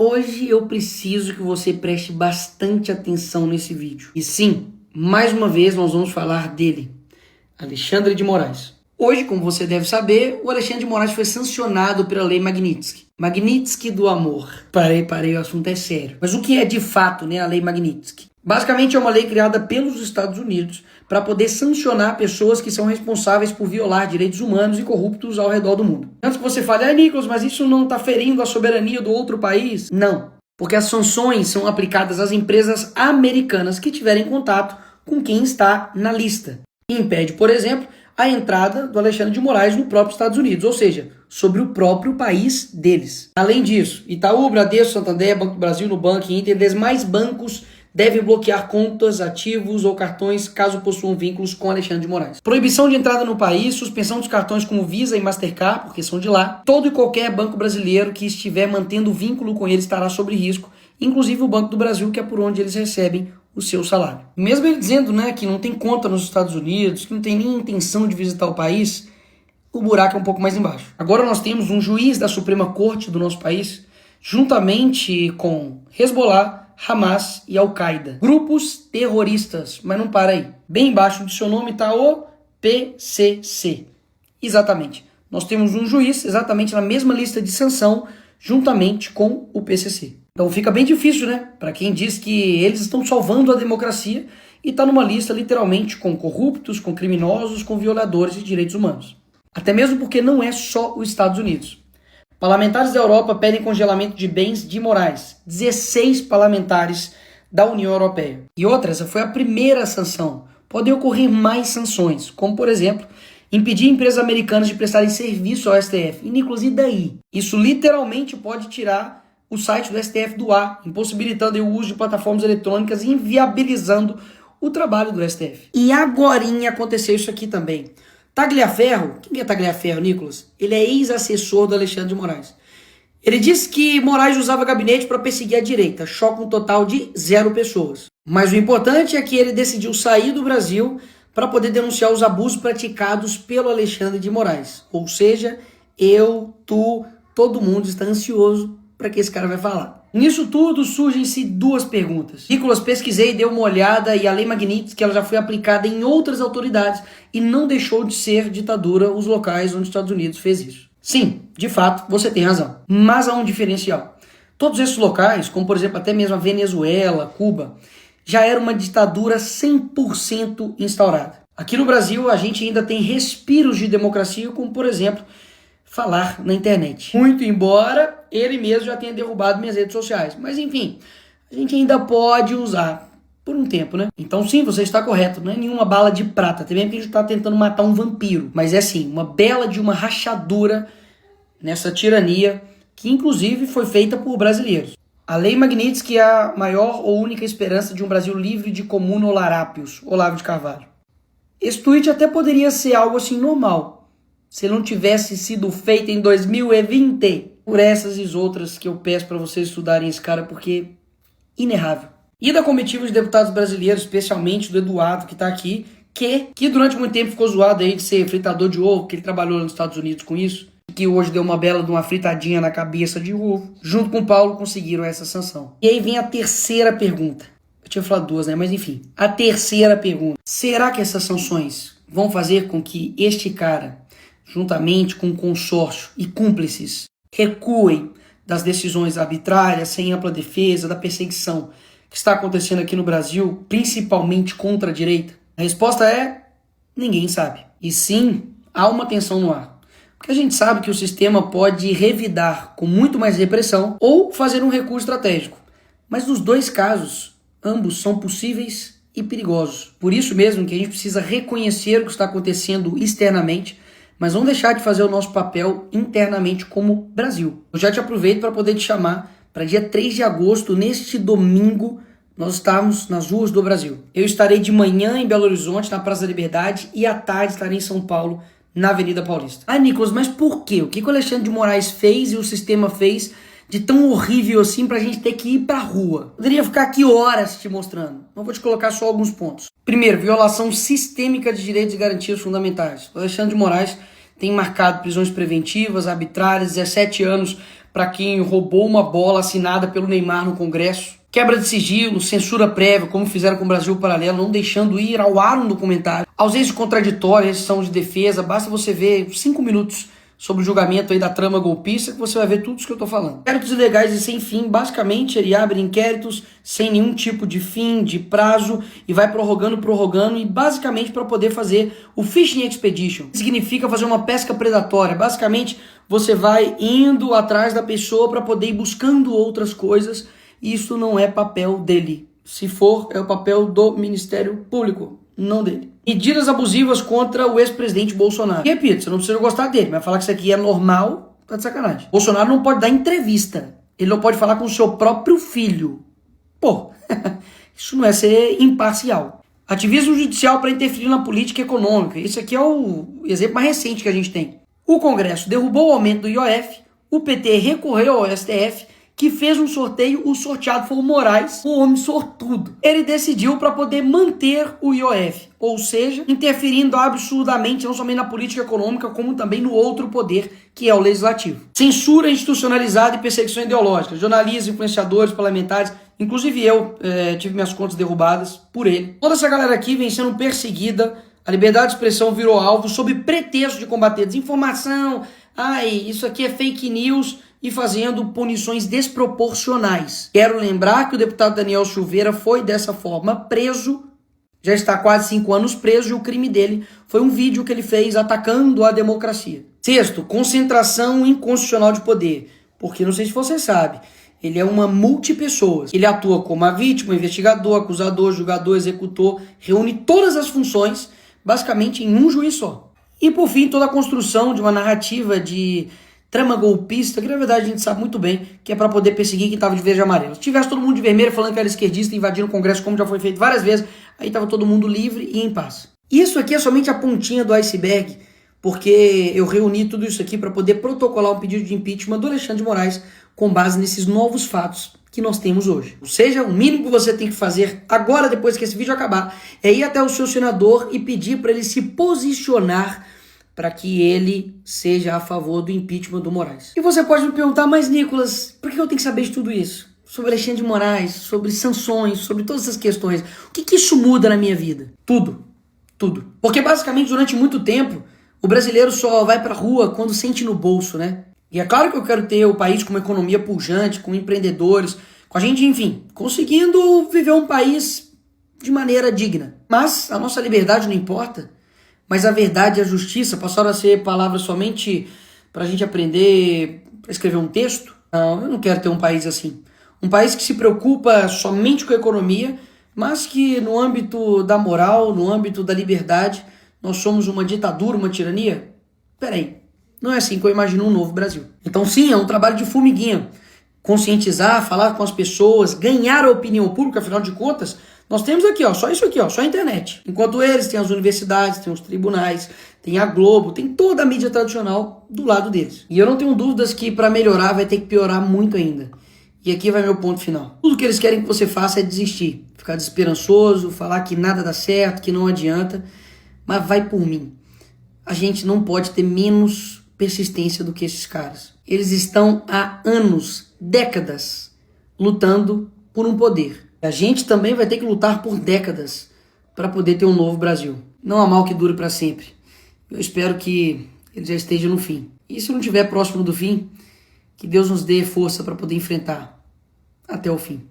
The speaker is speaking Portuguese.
Hoje eu preciso que você preste bastante atenção nesse vídeo. E sim, mais uma vez nós vamos falar dele, Alexandre de Moraes. Hoje, como você deve saber, o Alexandre de Moraes foi sancionado pela Lei Magnitsky. Magnitsky do amor. Parei, o assunto é sério. Mas o que é de fato, a Lei Magnitsky? Basicamente é uma lei criada pelos Estados Unidos para poder sancionar pessoas que são responsáveis por violar direitos humanos e corruptos ao redor do mundo. Antes que você fale, Nicolas, mas isso não está ferindo a soberania do outro país? Não, porque as sanções são aplicadas às empresas americanas que tiverem contato com quem está na lista. E impede, por exemplo, a entrada do Alexandre de Moraes no próprio Estados Unidos, ou seja, sobre o próprio país deles. Além disso, Itaú, Bradesco, Santander, Banco do Brasil, Nubank, Inter e demais bancos devem bloquear contas, ativos ou cartões caso possuam vínculos com Alexandre de Moraes. Proibição de entrada no país, suspensão dos cartões como Visa e Mastercard, porque são de lá. Todo e qualquer banco brasileiro que estiver mantendo vínculo com ele estará sob risco, inclusive o Banco do Brasil, que é por onde eles recebem o seu salário. Mesmo ele dizendo que não tem conta nos Estados Unidos, que não tem nem intenção de visitar o país, o buraco é um pouco mais embaixo. Agora nós temos um juiz da Suprema Corte do nosso país, juntamente com Hezbollah, Hamas e Al-Qaeda. Grupos terroristas, mas não para aí. Bem embaixo do seu nome está o PCC. Exatamente. Nós temos um juiz exatamente na mesma lista de sanção, juntamente com o PCC. Então fica bem difícil, para quem diz que eles estão salvando a democracia e está numa lista literalmente com corruptos, com criminosos, com violadores de direitos humanos. Até mesmo porque não é só os Estados Unidos. Parlamentares da Europa pedem congelamento de bens de Moraes. 16 parlamentares da União Europeia. E outra, essa foi a primeira sanção. Podem ocorrer mais sanções, como por exemplo, impedir empresas americanas de prestarem serviço ao STF. E Nicolas, e daí? Isso literalmente pode tirar o site do STF do ar, impossibilitando o uso de plataformas eletrônicas e inviabilizando o trabalho do STF. E agorinha aconteceu isso aqui também. Tagliaferro, quem é Tagliaferro, Nicolas? Ele é ex-assessor do Alexandre de Moraes. Ele disse que Moraes usava gabinete para perseguir a direita, choca um total de 0 pessoas. Mas o importante é que ele decidiu sair do Brasil para poder denunciar os abusos praticados pelo Alexandre de Moraes. Ou seja, eu, tu, todo mundo está ansioso para que esse cara vai falar. Nisso tudo surgem-se 2 perguntas. Nicolas, pesquisei, dei uma olhada e a Lei Magnitsky ela já foi aplicada em outras autoridades e não deixou de ser ditadura os locais onde os Estados Unidos fez isso. Sim, de fato, você tem razão. Mas há um diferencial. Todos esses locais, como por exemplo até mesmo a Venezuela, Cuba, já era uma ditadura 100% instaurada. Aqui no Brasil a gente ainda tem respiros de democracia, como por exemplo falar na internet. Muito embora ele mesmo já tenha derrubado minhas redes sociais. Mas enfim, a gente ainda pode usar por um tempo, Então sim, você está correto. Não é nenhuma bala de prata. Também porque a gente está tentando matar um vampiro. Mas é sim, uma bela de uma rachadura nessa tirania que inclusive foi feita por brasileiros. A Lei Magnitsky é a maior ou única esperança de um Brasil livre de comuno-larápios. Olavo de Carvalho. Esse tweet até poderia ser algo assim normal, se não tivesse sido feito em 2020, por essas e outras que eu peço para vocês estudarem esse cara, porque inerrável. E da comitiva de deputados brasileiros, especialmente do Eduardo, que está aqui, que durante muito tempo ficou zoado aí de ser fritador de ovo, que ele trabalhou nos Estados Unidos com isso, que hoje deu uma bela de uma fritadinha na cabeça de ovo. Junto com o Paulo conseguiram essa sanção. E aí vem a terceira pergunta. Eu tinha falado 2, mas enfim. A terceira pergunta. Será que essas sanções vão fazer com que este cara, juntamente com o consórcio e cúmplices, recuem das decisões arbitrárias, sem ampla defesa, da perseguição que está acontecendo aqui no Brasil, principalmente contra a direita? A resposta é: ninguém sabe. E sim, há uma tensão no ar. Porque a gente sabe que o sistema pode revidar com muito mais repressão ou fazer um recuo estratégico. Mas nos 2 casos, ambos são possíveis e perigosos. Por isso mesmo que a gente precisa reconhecer o que está acontecendo externamente, mas não deixar de fazer o nosso papel internamente como Brasil. Eu já te aproveito para poder te chamar para dia 3 de agosto, neste domingo, nós estamos nas ruas do Brasil. Eu estarei de manhã em Belo Horizonte, na Praça da Liberdade, e à tarde estarei em São Paulo, na Avenida Paulista. Nicolas, mas por quê? O que o Alexandre de Moraes fez e o sistema fez de tão horrível assim pra gente ter que ir pra rua? Poderia ficar aqui horas te mostrando. Não vou te colocar só alguns pontos. Primeiro, violação sistêmica de direitos e garantias fundamentais. O Alexandre de Moraes tem marcado prisões preventivas, arbitrárias, 17 anos para quem roubou uma bola assinada pelo Neymar no Congresso. Quebra de sigilo, censura prévia, como fizeram com o Brasil Paralelo, não deixando ir ao ar um documentário. Ausência contraditória, restrição de defesa, basta você ver 5 minutos sobre o julgamento aí da trama golpista que você vai ver tudo isso que eu tô falando. Inquéritos ilegais e sem fim, basicamente ele abre inquéritos sem nenhum tipo de fim, de prazo, e vai prorrogando, e basicamente para poder fazer o Fishing Expedition. Significa fazer uma pesca predatória. Basicamente você vai indo atrás da pessoa para poder ir buscando outras coisas, e isso não é papel dele. Se for, é o papel do Ministério Público, não dele. Medidas abusivas contra o ex-presidente Bolsonaro. E repito, você não precisa gostar dele, mas falar que isso aqui é normal, tá de sacanagem. Bolsonaro não pode dar entrevista. Ele não pode falar com o seu próprio filho. Pô, isso não é ser imparcial. Ativismo judicial para interferir na política econômica. Esse aqui é o exemplo mais recente que a gente tem. O Congresso derrubou o aumento do IOF, o PT recorreu ao STF, que fez um sorteio, o sorteado foi o Moraes, o homem sortudo. Ele decidiu para poder manter o IOF, ou seja, interferindo absurdamente não somente na política econômica, como também no outro poder, que é o legislativo. Censura institucionalizada e perseguição ideológica. Jornalistas, influenciadores, parlamentares, inclusive eu tive minhas contas derrubadas por ele. Toda essa galera aqui vem sendo perseguida, a liberdade de expressão virou alvo sob pretexto de combater desinformação, isso aqui é fake news, e fazendo punições desproporcionais. Quero lembrar que o deputado Daniel Silveira foi dessa forma preso, já está há quase 5 anos preso, e o crime dele foi um vídeo que ele fez atacando a democracia. Sexto, concentração inconstitucional de poder, porque não sei se você sabe, ele é uma multipessoas. Ele atua como a vítima, investigador, acusador, julgador, executor, reúne todas as funções basicamente em um juiz só. E por fim, toda a construção de uma narrativa de trama golpista, que na verdade a gente sabe muito bem que é para poder perseguir quem estava de verde e amarelo. Se tivesse todo mundo de vermelho falando que era esquerdista, invadindo o Congresso, como já foi feito várias vezes, aí estava todo mundo livre e em paz. Isso aqui é somente a pontinha do iceberg, porque eu reuni tudo isso aqui para poder protocolar um pedido de impeachment do Alexandre de Moraes com base nesses novos fatos que nós temos hoje. Ou seja, o mínimo que você tem que fazer agora, depois que esse vídeo acabar, é ir até o seu senador e pedir para ele se posicionar para que ele seja a favor do impeachment do Moraes. E você pode me perguntar, mas Nicolas, por que eu tenho que saber de tudo isso? Sobre Alexandre de Moraes, sobre sanções, sobre todas essas questões. O que isso muda na minha vida? Tudo. Tudo. Porque basicamente durante muito tempo, o brasileiro só vai pra rua quando sente no bolso, né? E é claro que eu quero ter o país com uma economia pujante, com empreendedores, com a gente, enfim, conseguindo viver um país de maneira digna. Mas a nossa liberdade não importa. Mas a verdade e a justiça passaram a ser palavras somente para a gente aprender a escrever um texto? Não, eu não quero ter um país assim. Um país que se preocupa somente com a economia, mas que no âmbito da moral, no âmbito da liberdade, nós somos uma ditadura, uma tirania? Peraí, não é assim que eu imagino um novo Brasil. Então sim, é um trabalho de formiguinha. Conscientizar, falar com as pessoas, ganhar a opinião pública, afinal de contas, nós temos aqui, só isso aqui, só a internet. Enquanto eles têm as universidades, têm os tribunais, tem a Globo, tem toda a mídia tradicional do lado deles. E eu não tenho dúvidas que para melhorar vai ter que piorar muito ainda. E aqui vai meu ponto final. Tudo que eles querem que você faça é desistir, ficar desesperançoso, falar que nada dá certo, que não adianta, mas vai por mim. A gente não pode ter menos persistência do que esses caras. Eles estão há anos, décadas, lutando por um poder. A gente também vai ter que lutar por décadas para poder ter um novo Brasil. Não há mal que dure para sempre. Eu espero que ele já esteja no fim. E se não estiver próximo do fim, que Deus nos dê força para poder enfrentar até o fim.